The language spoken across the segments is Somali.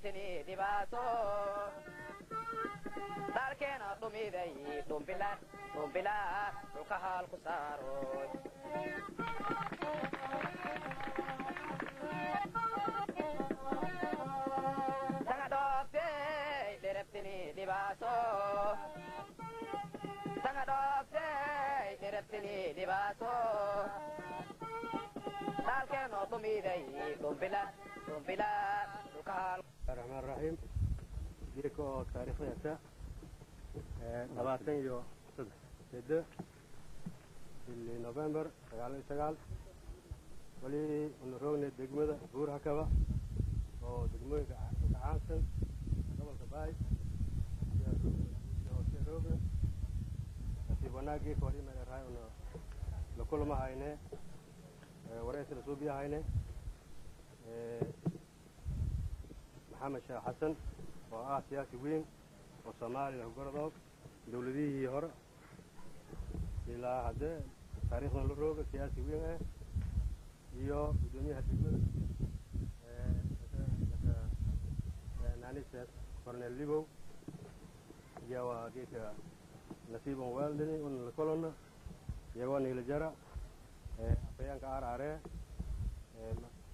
دربتني دباسو داركينا دميدي دمبلا وكهال كسارو تنادوكتي دربتني دباسو تنادوكتي دربتني دباسو داركينا دميدي دمبلا وكهال. الرحمن الرحيم. ديكو تاريخ يسا نباتين يو سد اللي نوفمبر سقال ولي ونرونا دقمة بور هكذا أو دقمة كعانسن قبل كباي يا روبن في بناقي كوري من الرأي إنه لكل ما هينه ورئيس الرسوبية هينه محمد شاه حسن سياسي وين وصومالي له قرضوك دولديه هر إلى هذا تاريخنا للروج سياسي وين يو بدوني هالدمر نانيس كورنيل ليبو يوا كيك نصيبه والدني ونلكلنا يواني لجرا بيان كار عره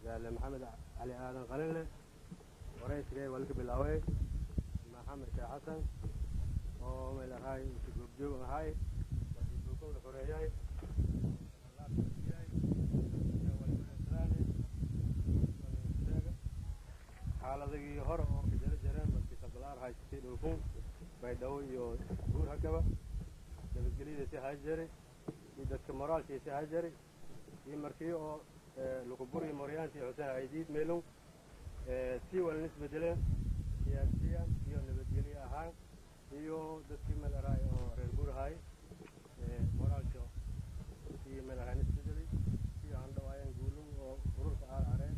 قال محمد علي آدم قليله ورئيس جاي ولك بالأوي محمد شاه حسن ومن هاي جو هاي بيقول الخريجي حالذي هر أو كجرا جرا بس كسبلار هاي تيجي لكم بيداوي يو بور هكذا تبغى تي هاجري إذا كمرال تي هاجري يمركيو لكبوري مريان تي حسين عيديد ميلون سي والنسبة له سياسيا يو نبتجلي أهان يو دكتي من الرأي أو رجور هاي مرال شو سي من الرأي نسبة لي سي عنده وين يقولون أو غرور عاره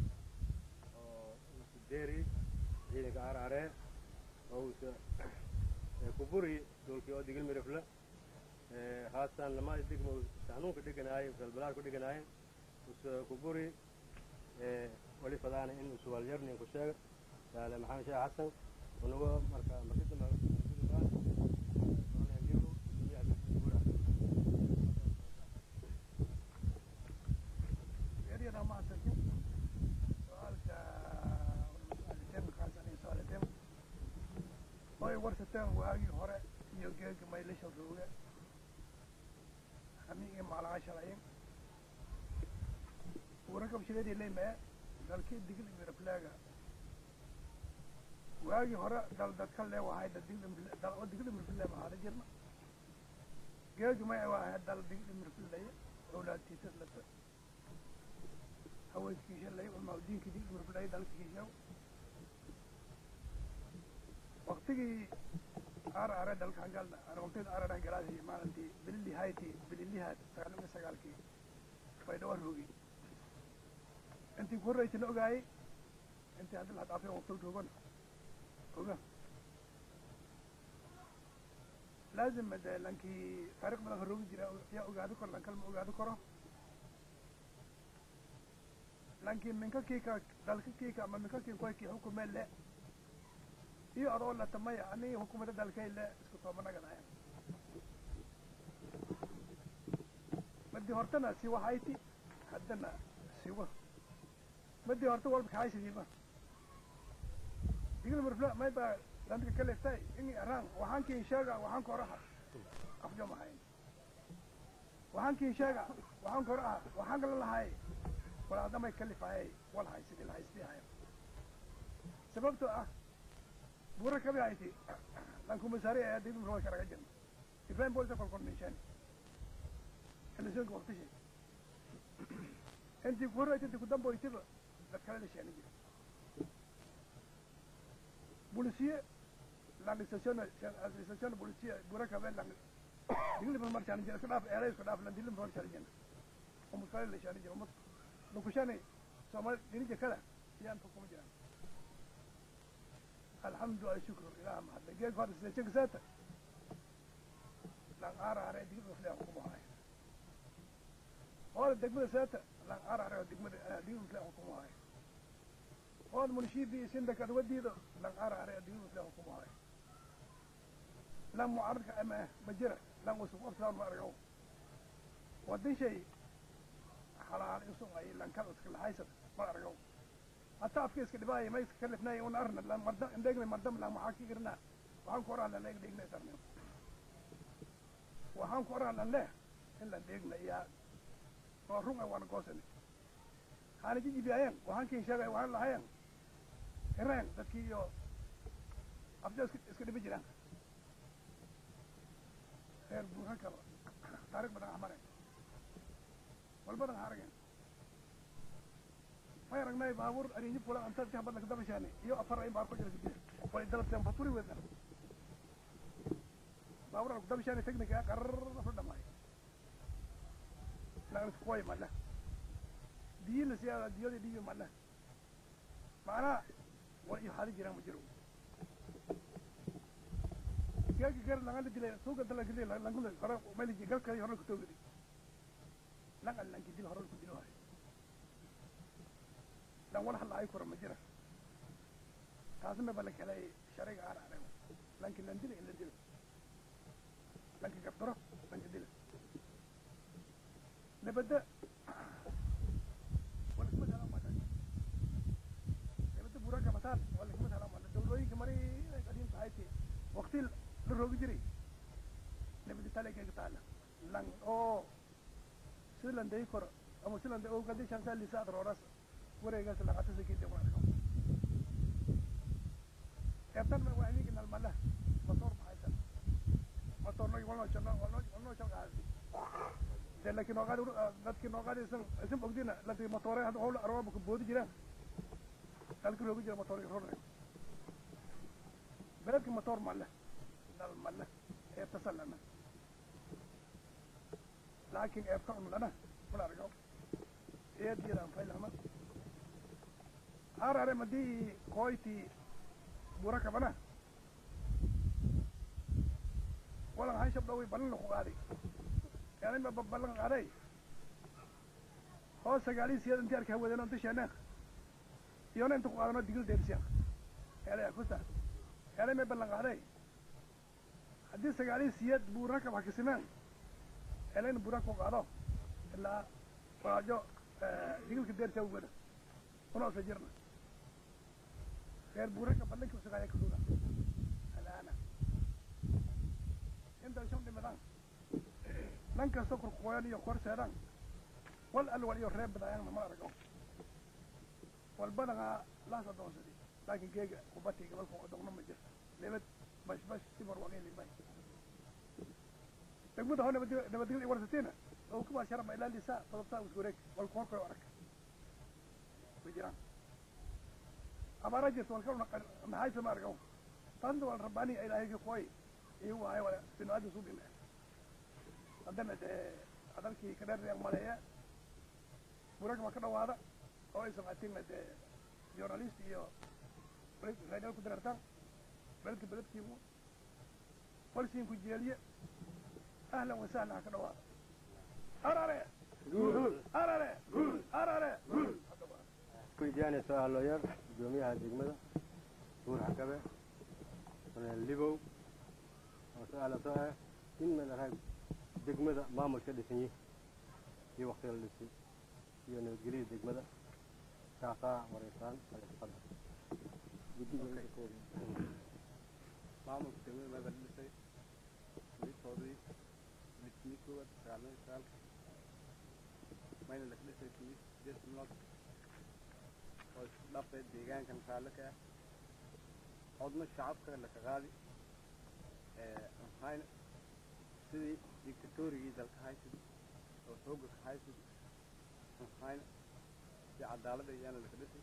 أو ديري هنا عاره أو كبوري دول كيو ديجل مرفلة خاصة لما يديك تهنون كديك ناي في البلاد كديك ناي بس كبوري ولي فلان إنه سوال جرني كشاف قال محمد شاه حسن ونوى مركز ما يورثتين وهاي هراء يوجد ما يليش الروجة خميجي مع العشرين وركب شديد اللي ما ذلك دقيق من الفلاجة وهاي هراء دل دكلا وهاي دقيق من الفلاجة هذا جرنا جاج ما يواحد دل دقيق من الفلاجة أولاد تيسر لته هو كيش اللي والموجودين كدقيق من الفلاجة دل كيشوا وقتي أرى دلك عنقلنا أنا وقتي أرى رجالي ما عندي باللي هايتي باللي هاد تعلم سجالكي فيدور روجي أنت كورة تلقاي أنت هذا اللي هتعرفه وقتك تقول هو لازم ده لانكي فرق من الروجي جرا يا أوجاد كور لانك الم أوجاد كوره لانكي منك كيكا دلك كيكا ما منك كيكا كويكي حكومة لا iyo adoo la tamay ani hukuumadda dalkay la isku toobanaganayaan madii hortana si waxayti haddana siwa madii horta walba kaaysidiiba digil marfla ma ba danka kale tay in araan waxaan kii sheega waxaan koraha afjama hayn waxaan kii sheega waxaan koraha waxaan kala lahay wala damay kalifay wala haysid la haystiyaa sababtoo ah بورك كبي عايتي لانكم مساري يا ديدم روح كرجع جن إفهم بولتا كل نشان اللي زين وقت شيء أنت بورك أنت قدام بولتا لا تكلم نشان يجي بوليسية لان استشان بوليسية بورك كبي لان دينغ لي بمرشان جن كذا إيريس كذا لان دينغ بمرشان جن ومساري نشان يجي ومس لوكشاني سامر دينغ كذا يان فكم جن الحمد لله شكر إلى ما هذا جاء قارس ليش ذاته لان أرى على ديك مثله حكومة هاي هذا ديك مثله ذاته لان أرى على ديك مثله حكومة هاي ood munshiidii sindaka adwadiido lan araare adiyuu lahu kuma haray lan mucaradka ama majira lan usub afsaan ma argo wadin shay xalaal isoo ay lan kala iska lahaysad ma argo hatta afka iska dhibaayay ma iska kalifnay un arna lan marda indheegna mardam lan maxaa ka irna waxaan ku oran lan leeg dhigna sarna waxaan ku oran lan leh in lan dheegna yaa oo runga waan goosan haana jijibiayeen waxaan kii sheegay waxaan lahayn ireen dadkii iyo afja iska dhibi jiraan reer buuran kaba taariikh badan axmareen walbadan harageen may aragnay baabuur arinji fulan anta jahbad laka dabashaani iyo afar ay baar ku jira sidee way dalabteen faturi weedan baabuur ku dabashaani technique qarar ku dhamay laga qoy mala diin siyaada diyada diyo mala maana way xali jiraan ma jiro gaagi gar laga dilay suuqa dalka dilay laga dilay qara meel jigal kale hore ku toogay laga lan kidil hore ku dilo hay lan wala hal ay kor ma jira taasna bal kale shariga aan arag lanki lan dilay ila dilay lanki gabdaro lan dilay nabada wala kuma salaam ma nabada buraka matal wala kuma salaam ma dawlooyinka mari qadiin taayti waqti la roogi jiray nabada tale ka taala lan oo silan day kor ama silan day oo qadi shansa lisa roras wareegaas la qatay kii jawaan kabtan ma waani kin almala motor bahaysan motor no wala chana wala chana لكن نقعد لكن نقعد اسم بقدينا لكن موتورين هذا هو الأرواب كبودي جيران لكن لو بيجي موتور يروح بلكن موتور ماله نال ماله اتصل لنا لكن افكار لنا ولا رجعوا ايه ديران فايلما هار مدي كويتي بركه بنا ولا هاي شباب يبلغ قادي يعني ما ببلغ علي هو سجالي سياد انت أركه ودنا انت شناخ يوم انت قارنا دقيل درسيا يعني أكوسا يعني ما ببلغ علي حدي سجالي سياد بورك بحكسنان يعني بورك وقارو إلا فاجو دقيل كدرسيا وقدا هنا سجرنا غير بورك بلغ وسجالي كدونا الآن انت شو دمدان لانك سكر قواني يقر سيران والألوال يرهب بدايان ما رجعوا والبلغة لا صدق سدي لكن كيجا وبتي قبل فوق دعنا مجلس لبد بس تمر وعين لي باي تقول هون نبدي ورثتنا لو كبر شرب ما إلا لسا طلبتها وسورك والكورك ورك بجيران أما رجل والكون نهاية ما رجعوا تندو الرباني إلى هيك قوي إيوه هاي ولا بنادي صوب الله عندنا هذاكي كدر yang Malaya burak makan awada oh isang ating jurnalis iyo radio ku dartan balki balki mo polisi ku jeliya ahlan wa sahlan ka dhawa arare ku jaani su'aalo yar joomiyaha degmada buur xakabe wana libow oo su'aalo soo in ma lahayd degmada maamulka dhisanyi iyo waqtiga la dhisay iyo nabadgelyada degmada kaasaa wareysaan alifada maamulka degmada meeda la dhisay midkoodii midkii koowaad sagaalka mayna la dhisay kii desmod oo dhaafay deegaankan saalaka ah codna shacabka la ka qaadi waxayna sidii dictatorigii dalka haysid oo xooga ka haysid waxayna si cadaalad ayaana la dhisay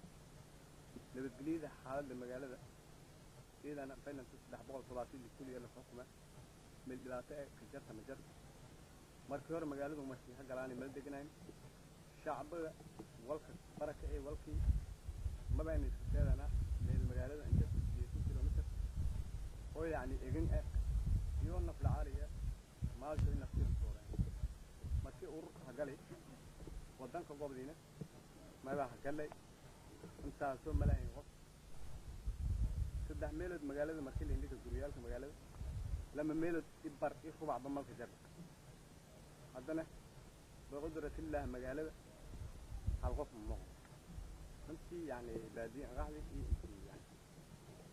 nabadgelyada xaaladda magaalada iyadana faylan 330 kulliya la xukuma meel dhibaato ah ka jarta ma jarta markii hore magaaladu ma sii galaanay meel deganayn shacabka walka baraka ee walkii ma baan isteedana meel magaalada inta 2 kilomitir oo yani eegin ah iyo nafla caaliya maalka in naftiisa sooraan markii ururka galay wadanka gobdiina ma baa galay intaasoo malaayin qof saddex meelood magaalada markii la indhiga guryaalka magaalada lama meelood ibar i rubacba malka jar haddana biqudratillah magaalada hal qof ma noqon runtii yani baadiye qaxdi iyo yani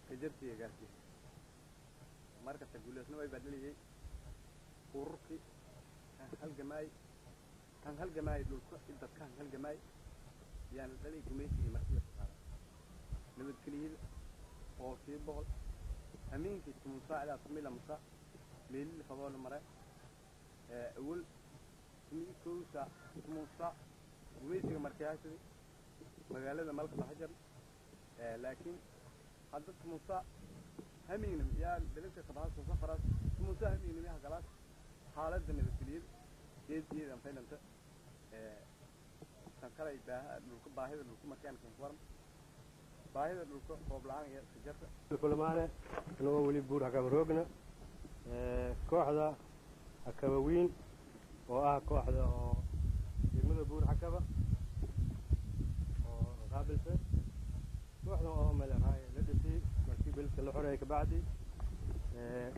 kajartiga gaarsiis marka taguuleesna way badaliyay ururkii kan halgamaay dhulka dadka halgamaay yani dhalay gumaysigii markii la qaaday nabadgeliyada oo sii boqol hameenkii tumusaa ilaa tumila musaa meelil fadool mare awal tumii kowsa tumusaa gumaysiga markii haysaday magaalada malka la hajar laakiin hadda tumusaa همين يا بلدك خلاص وسفرات مساهم إنه يها خلاص حالة الدنيا بالكليل جيد جيدا فين أنت تنكر إباحة للك باهي للك مكان كنفورم باهي للك قبلان يا سجرة كل ما أنا إنه ولي بور حكام روجنا كواحدة حكاوين كواحدة يمد بور حكابة قابل فيه كواحدة مال هاي لدتي بلك الحرية كبعدي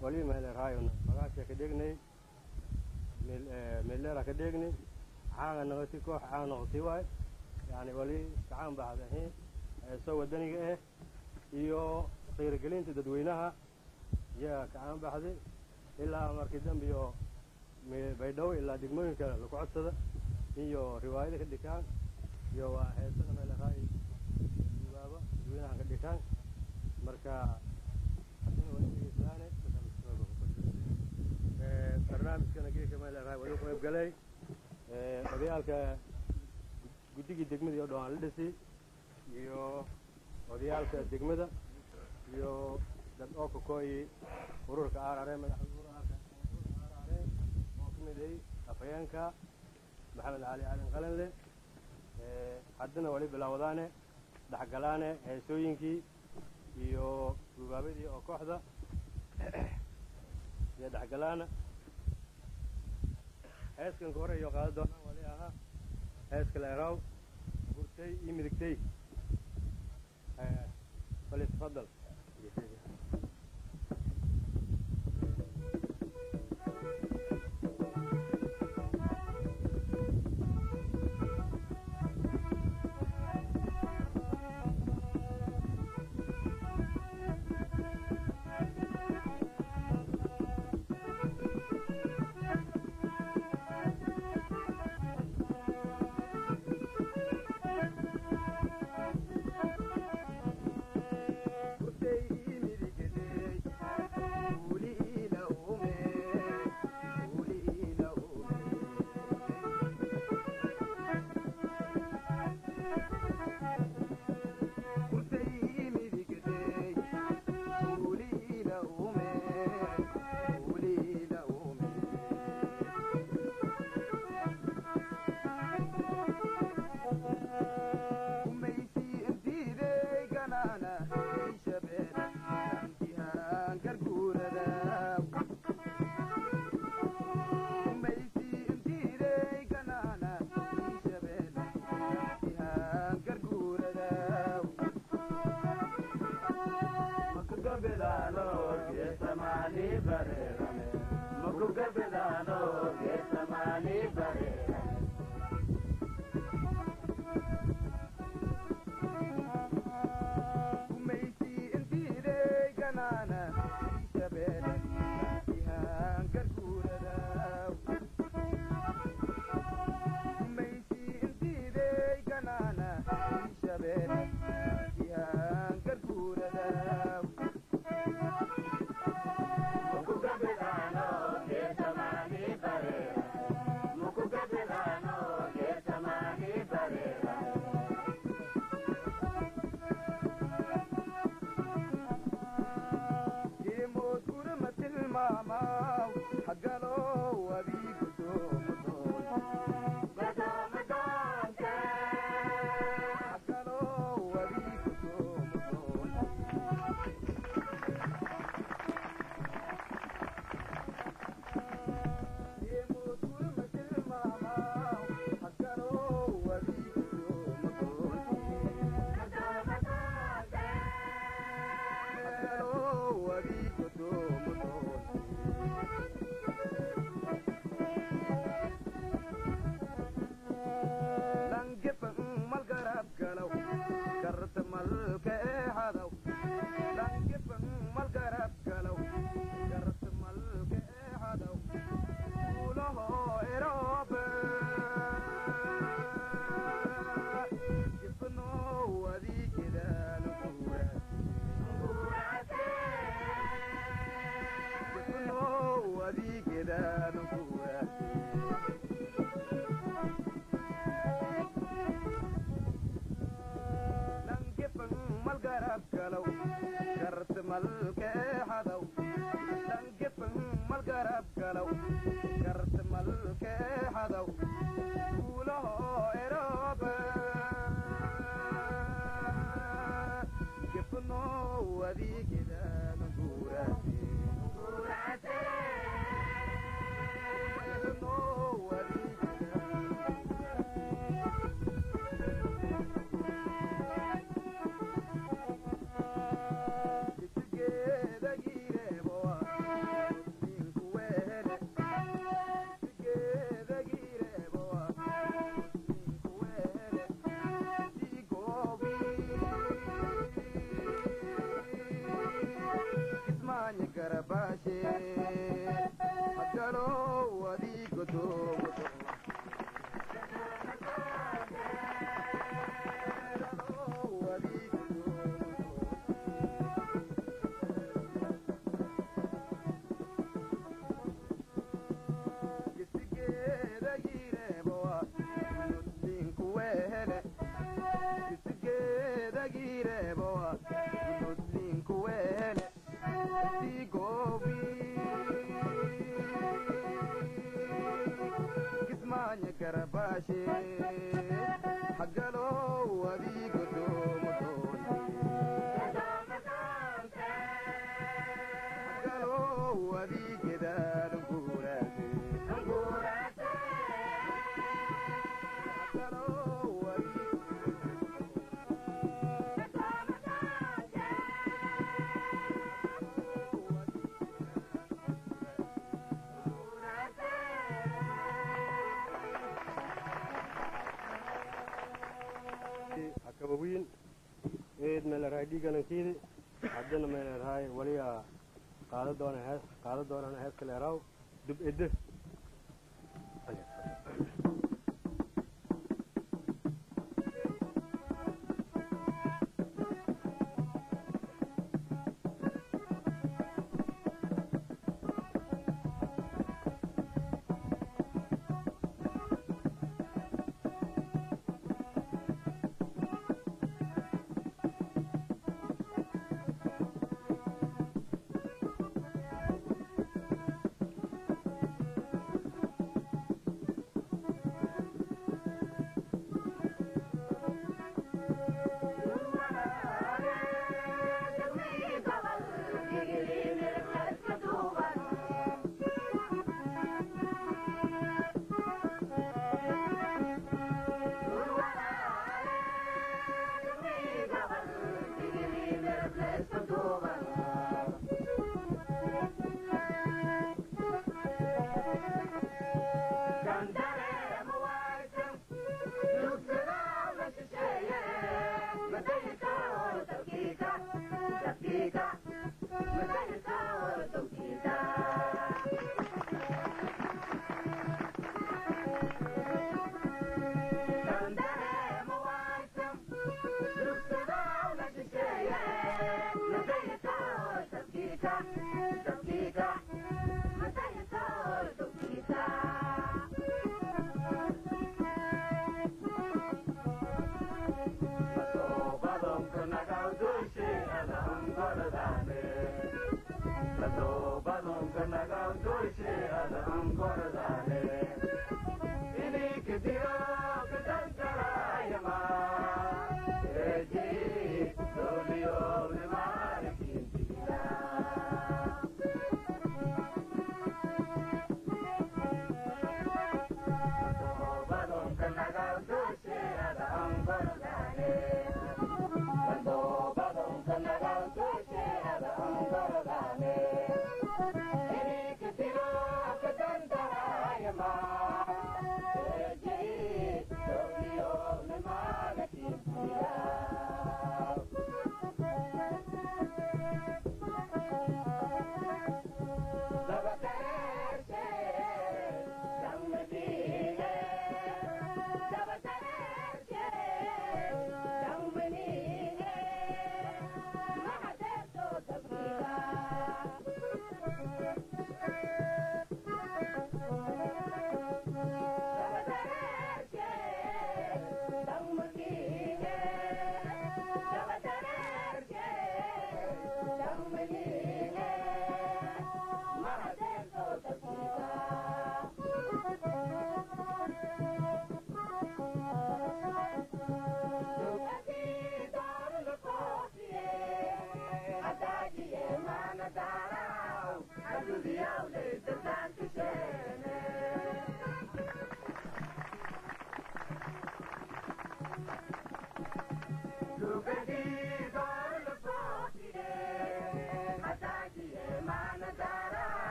ولي ما لرهايون مغاشي كدقني مليرة كدقني عانا نغتي كوح عانا نغتي واي يعني ولي كعام بعد الحين سوى الدنيا ايه iyo qiirgelinta dadweynaha yaa kacaan baxday ilaa markii dambe iyo baydhabo ilaa degmooyinka lagu codsada iyo riwaayada ka dhigaan iyo waa heesada meel raay dubaaba dadweynaha ka dhigaan marka hadina waa inaysaane barnaamijkana geedka meel raay wali qayb galay odayaalka guddigii degmada oo dhan la dhisay iyo odayaalka degmada iyo dad oo ka kooyi ururka aarare madaxda aarare oo ka mid yahay afayeenka maxamed cali aadan qalanle haddana wali bilaawadaane dhaxgalaane heesooyinkii iyo dubaabadii oo kooxda iyo dhaxgalaana heeskan ka hore iyo qaado doonaan wali ahaa heeska leeraaw burtay iyo midigtay فليتفضل akabawiin eed meelarahay dhiiganankiidi haddana meelarahay waliya qaada doonana hees kaleeraw dub edde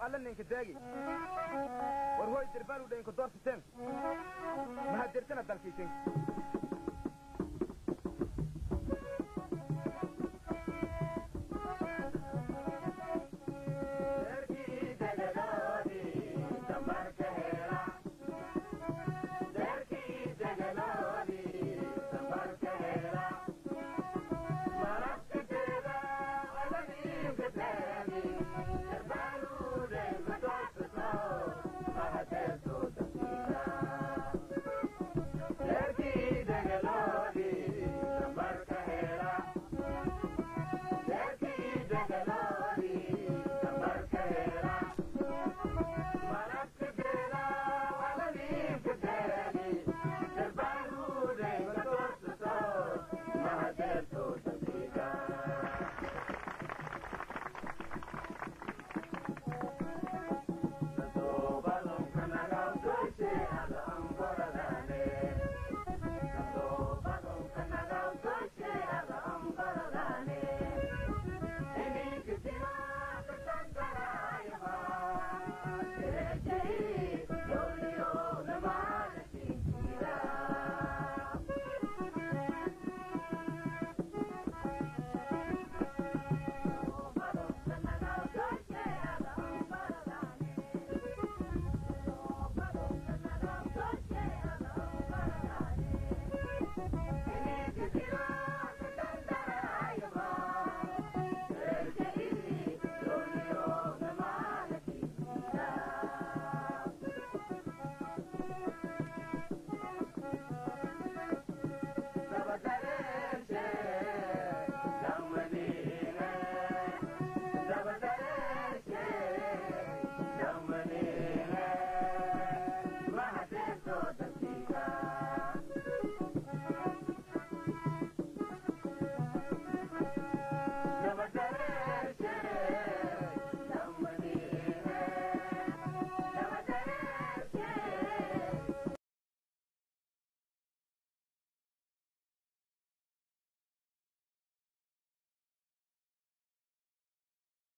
alla ninka daagi war hooy dirbaan u dhayn ku doorsateen ma hadirtana dalkiisin